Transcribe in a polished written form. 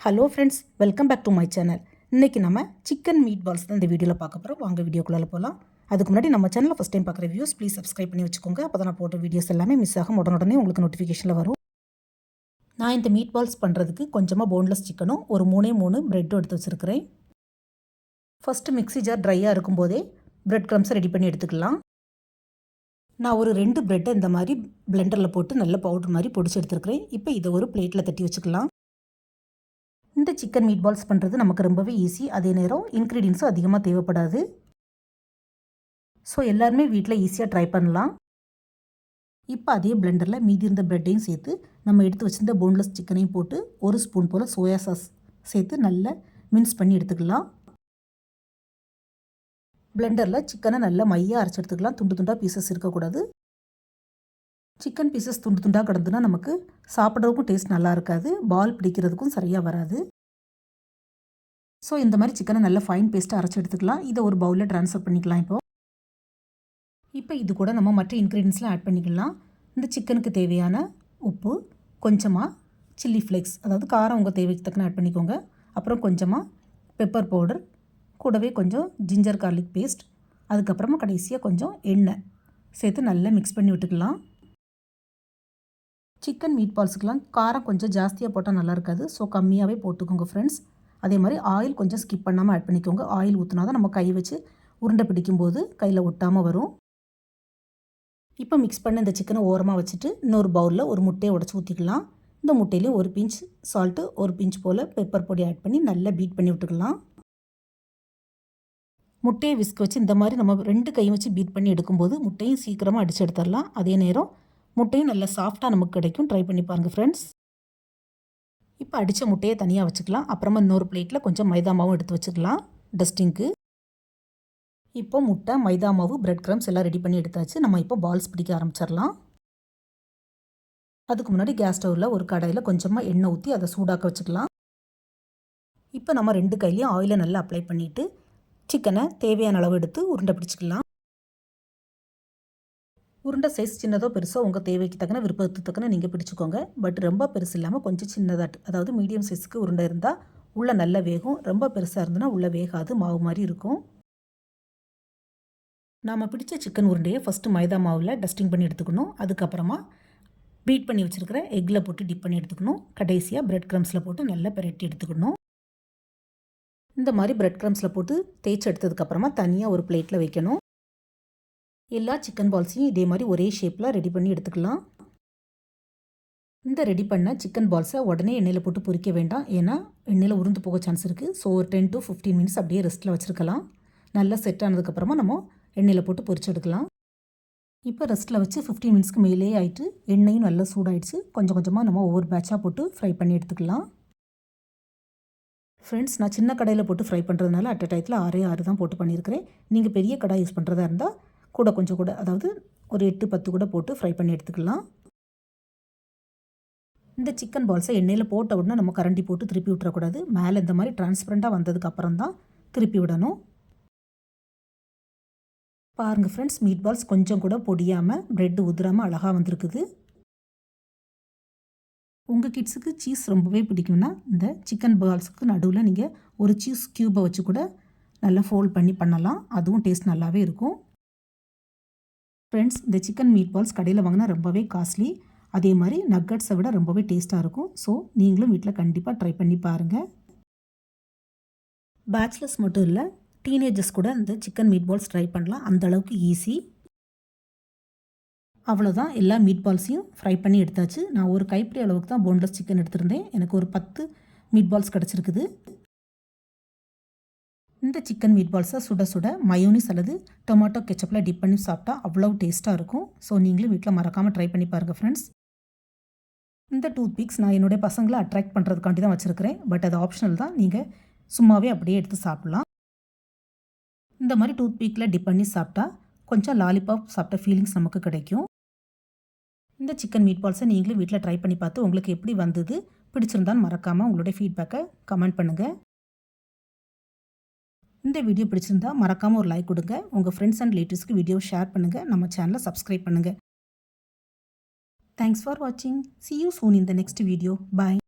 Hello friends, welcome back to my channel. இன்றைக்கி நம்ம chicken meet balls தான் இந்த வீடியோவில் பார்க்க போகிறோம். வாங்க வீடியோக்குள்ளே போகலாம். அதுக்கு முன்னாடி நம்ம சேனலில் ஃபஸ்ட் டைம் பார்க்குற வியூஸ் ப்ளீஸ் சப்ஸ்கிரைப் பண்ணி வச்சுக்கோங்க. அப்போ தான் நான் போட்ட வீடியோஸ் எல்லாமே மிஸ் ஆகும் உடனே உங்களுக்கு நோட்டிஃபிகேஷனில் வரும். நான் இந்த மீட் பால்ஸ் பண்ணுறதுக்கு கொஞ்சமாக போன்லெஸ் சிக்கனும் ஒரு 3 ப்ரெட்டும் எடுத்து வச்சுருக்கிறேன். ஃபஸ்ட்டு மிக்ஸி ஜார் ட்ரையாக இருக்கும்போதே ப்ரெட் க்ரம்ஸை ரெடி பண்ணி எடுத்துக்கலாம். நான் ஒரு 2 ப்ரெட்டை இந்த மாதிரி பிளெண்டரில் போட்டு நல்ல பவுடர் மாதிரி பொடிச்சு எடுத்துருக்கிறேன். இப்போ இதை ஒரு பிளேட்டில் தட்டி வச்சுக்கலாம். இந்த சிக்கன் மீட் பால்ஸ் பண்ணுறது நமக்கு ரொம்பவே ஈஸி. அதே நேரம் இன்க்ரீடியன்ஸும் அதிகமாக தேவைப்படாது. ஸோ எல்லாருமே வீட்டில் ஈஸியாக ட்ரை பண்ணலாம். இப்போ அதே பிளெண்டரில் மீதி இருந்த ப்ரெட்டையும் சேர்த்து நம்ம எடுத்து வச்சுருந்த போன்லெஸ் சிக்கனையும் போட்டு ஒரு ஸ்பூன் போல் சோயா சாஸ் சேர்த்து நல்லா மின்ஸ் பண்ணி எடுத்துக்கலாம். பிளெண்டரில் சிக்கனை நல்லா மையாக அரைச்சி எடுத்துக்கலாம். துண்டு துண்டாக பீசஸ் இருக்கக்கூடாது. சிக்கன் பீசஸ் துண்டு துண்டாக கிடந்துன்னா நமக்கு சாப்பிட்றதுக்கும் டேஸ்ட் நல்லா இருக்காது, பால் பிடிக்கிறதுக்கும் சரியாக வராது. ஸோ இந்த மாதிரி சிக்கனை நல்லா ஃபைன் பேஸ்ட்டாக அரைச்சி எடுத்துக்கலாம். இதை ஒரு பவுலில் ட்ரான்ஸ்ஃபர் பண்ணிக்கலாம். இப்போ இது கூட நம்ம மற்ற இன்க்ரீடியன்ஸ்லாம் ஆட் பண்ணிக்கலாம். இந்த சிக்கனுக்கு தேவையான உப்பு, கொஞ்சமாக சில்லி ஃப்ளேக்ஸ், அதாவது காரம் உங்கள் தேவைக்கு தக்கன ஆட் பண்ணிக்கோங்க. அப்புறம் கொஞ்சமாக பெப்பர் பவுடர், கூடவே கொஞ்சம் ஜிஞ்சர் கார்லிக் பேஸ்ட், அதுக்கப்புறமா கடைசியாக கொஞ்சம் எண்ணெய் சேர்த்து நல்லா மிக்ஸ் பண்ணி விட்டுக்கலாம். சிக்கன் மீட் பால்ஸுக்கெலாம் காரம் கொஞ்சம் ஜாஸ்தியாக போட்டால் நல்லா இருக்காது. ஸோ கம்மியாகவே போட்டுக்கோங்க ஃப்ரெண்ட்ஸ். அதே மாதிரி ஆயில் கொஞ்சம் ஸ்கிப் பண்ணாமல் ஆட் பண்ணிக்கோங்க. ஆயில் ஊற்றினா தான் நம்ம கை வச்சு உருண்டை பிடிக்கும்போது கையில் ஒட்டாமல் வரும். இப்போ மிக்ஸ் பண்ண இந்த சிக்கனை ஓரமாக வச்சுட்டு இன்னொரு பவுலில் ஒரு முட்டையை உடச்சி ஊற்றிக்கலாம். இந்த முட்டையிலையும் ஒரு பிஞ்ச் சால்ட்டு, ஒரு பிஞ்ச் போல் பெப்பர் பொடி ஆட் பண்ணி நல்லா பீட் பண்ணி விட்டுக்கலாம். முட்டையை விஸ்க் வச்சு இந்த மாதிரி நம்ம 2 கை வச்சு பீட் பண்ணி எடுக்கும்போது முட்டையும் சீக்கிரமாக அடித்து எடுத்துடலாம். அதே நேரம் முட்டையும் நல்லா சாஃப்டாக நமக்கு கிடைக்கும். ட்ரை பண்ணி பாருங்கள் ஃப்ரெண்ட்ஸ். இப்போ அடித்த முட்டையை தனியாக வச்சுக்கலாம். அப்புறமா இன்னொரு பிளேட்டில் கொஞ்சம் மைதா மாவும் எடுத்து வச்சுக்கலாம் டஸ்டிங்க்கு. இப்போ முட்டை, மைதா மாவு, பிரெட் க்ரம்ஸ் எல்லாம் ரெடி பண்ணி எடுத்தாச்சு. நம்ம இப்போ பால்ஸ் பிடிக்க ஆரம்பிச்சிடலாம். அதுக்கு முன்னாடி கேஸ் ஸ்டவ்வில் ஒரு கடாயில் கொஞ்சமாக எண்ணெய் ஊற்றி அதை சூடாக்க வச்சுக்கலாம். இப்போ நம்ம 2 கையிலையும் ஆயிலை நல்லா அப்ளை பண்ணிவிட்டு சிக்கனை தேவையான அளவு எடுத்து உருண்டை பிடிச்சிக்கலாம். உருண்டை சைஸ் சின்னதோ பெருசோ உங்கள் தேவைக்கு தக்கன விருப்பத்துக்கு தக்கன நீங்கள் பிடிச்சிக்கோங்க. பட் ரொம்ப பெருசு இல்லாமல் கொஞ்சம் சின்னதாட்டு, அதாவது மீடியம் சைஸுக்கு உருண்டை இருந்தால் உள்ளே நல்லா வேகும். ரொம்ப பெருசாக இருந்ததுன்னா உள்ளே வேகாது, மாவு மாதிரி இருக்கும். நாம் பிடிச்ச சிக்கன் உருண்டையை ஃபஸ்ட்டு மைதா மாவில் டஸ்டிங் பண்ணி எடுத்துக்கணும். அதுக்கப்புறமா பீட் பண்ணி வச்சுருக்கிற எக்கில் போட்டு டிப் பண்ணி எடுத்துக்கணும். கடைசியாக பிரெட் க்ரம்ஸில் போட்டு நல்லா பிரட்டி எடுத்துக்கணும். இந்த மாதிரி பிரெட் க்ரம்ஸில் போட்டு தேய்ச்சி எடுத்ததுக்கப்புறமா தனியாக ஒரு பிளேட்டில் வைக்கணும். எல்லா சிக்கன் பால்ஸையும் இதே மாதிரி ஒரே ஷேப்பில் ரெடி பண்ணி எடுத்துக்கலாம். இந்த ரெடி பண்ண சிக்கன் பால்ஸை உடனே எண்ணெயில் போட்டு பொரிக்க வேண்டாம். ஏன்னா எண்ணெயில் உருந்து போக சான்ஸ் இருக்குது. ஸோ ஒரு 10 to 15 மினிட்ஸ் அப்படியே ரெஸ்ட்டில் வச்சுருக்கலாம். நல்லா செட் ஆனதுக்கப்புறமா நம்ம எண்ணெயில் போட்டு பொரிச்சு எடுக்கலாம். இப்போ ரெஸ்ட்டில் வச்சு 15 மினிட்ஸ்க்கு மேலே ஆகிட்டு எண்ணெயும் நல்லா சூடாயிடுச்சு. கொஞ்சம் கொஞ்சமாக நம்ம ஒவ்வொரு பேட்சாக போட்டு ஃப்ரை பண்ணி எடுத்துக்கலாம். ஃப்ரெண்ட்ஸ், நான் சின்ன கடாயில் போட்டு ஃப்ரை பண்ணுறதுனால அட் அ டயத்தில் 6 தான் போட்டு பண்ணியிருக்கிறேன். நீங்கள் பெரிய கடாய் யூஸ் பண்ணுறதா இருந்தால் கொஞ்சம் கூட, அதாவது ஒரு 8-10 கூட போட்டு ஃப்ரை பண்ணி எடுத்துக்கலாம். இந்த சிக்கன் பால்ஸை எண்ணெயில் போட்ட உடனே நம்ம கரண்டி போட்டு திருப்பி விட்டுறக்கூடாது. மேலே இந்த மாதிரி டிரான்ஸ்பரண்ட்டாக வந்ததுக்கு அப்புறம் தான் திருப்பி விடணும். பாருங்கள் ஃப்ரெண்ட்ஸ், மீட் பால்ஸ் கொஞ்சம் கூட பொடியாமல் ப்ரெட் உதிராமல் அழகாக வந்திருக்குது. உங்கள் கிட்ஸுக்கு சீஸ் ரொம்பவே பிடிக்கும்னா இந்த சிக்கன் பால்ஸுக்கு நடுவில் நீங்கள் ஒரு சீஸ் க்யூபை வச்சு கூட நல்லா ஃபோல்ட் பண்ணி பண்ணலாம். அதுவும் டேஸ்ட் நல்லாவே இருக்கும். ஃப்ரெண்ட்ஸ், இந்த சிக்கன் மீட் பால்ஸ் கடையில் வாங்கினா ரொம்பவே காஸ்ட்லி. அதே மாதிரி நக்கட்ஸை விட ரொம்பவே டேஸ்ட்டாக இருக்கும். ஸோ நீங்களும் வீட்டில் கண்டிப்பாக ட்ரை பண்ணி பாருங்கள். பேச்சுலர்ஸ் மட்டும் இல்லை, டீனேஜர்ஸ் கூட இந்த சிக்கன் மீட் பால்ஸ் ட்ரை பண்ணலாம். அந்தளவுக்கு ஈஸி. அவ்வளோதான், எல்லா மீட் பால்ஸையும் ஃப்ரை பண்ணி எடுத்தாச்சு. நான் ஒரு கைப்பிடி அளவுக்கு தான் போன்லெஸ் சிக்கன் எடுத்திருந்தேன். எனக்கு ஒரு 10 மீட் பால்ஸ் கிடச்சிருக்குது. இந்த சிக்கன் மீட் பால்ஸை சுட சுட மயோனிஸ் அல்லது டொமேட்டோ கெச்சப்பில் டிப் பண்ணி சாப்பிட்டா அவ்வளோ டேஸ்ட்டாக இருக்கும். ஸோ நீங்களும் வீட்டில் மறக்காமல் ட்ரை பண்ணி பாருங்கள் ஃப்ரெண்ட்ஸ். இந்த டூத் பிக்ஸ் நான் என்னுடைய பசங்களை அட்ராக்ட் பண்ணுறதுக்காண்டி தான் வச்சுருக்கிறேன். பட் அது ஆப்ஷனல் தான், நீங்கள் சும்மாவே அப்படியே எடுத்து சாப்பிட்லாம். இந்த மாதிரி டூத் பிக்கில் டிப் பண்ணி சாப்பிட்டா கொஞ்சம் லாலிபாப் சாப்பிட்ட ஃபீலிங்ஸ் நமக்கு கிடைக்கும். இந்த சிக்கன் மீட் பால்ஸை நீங்களும் வீட்டில் ட்ரை பண்ணி பார்த்து உங்களுக்கு எப்படி வந்தது, பிடிச்சிருந்தான்னு மறக்காமல் உங்களுடைய ஃபீட்பேக்கை கமெண்ட் பண்ணுங்கள். இந்த வீடியோ பிடிச்சிருந்தா மறக்காமல் ஒரு லைக் கொடுங்க. உங்கள் ஃப்ரெண்ட்ஸ் அண்ட் ரிலேட்டிவ்ஸ்க்கு வீடியோ ஷேர் பண்ணுங்கள். நம்ம சேனலை சப்ஸ்கிரைப் பண்ணுங்கள். தேங்க்ஸ் ஃபார் வாட்சிங். See you soon in the next video. Bye.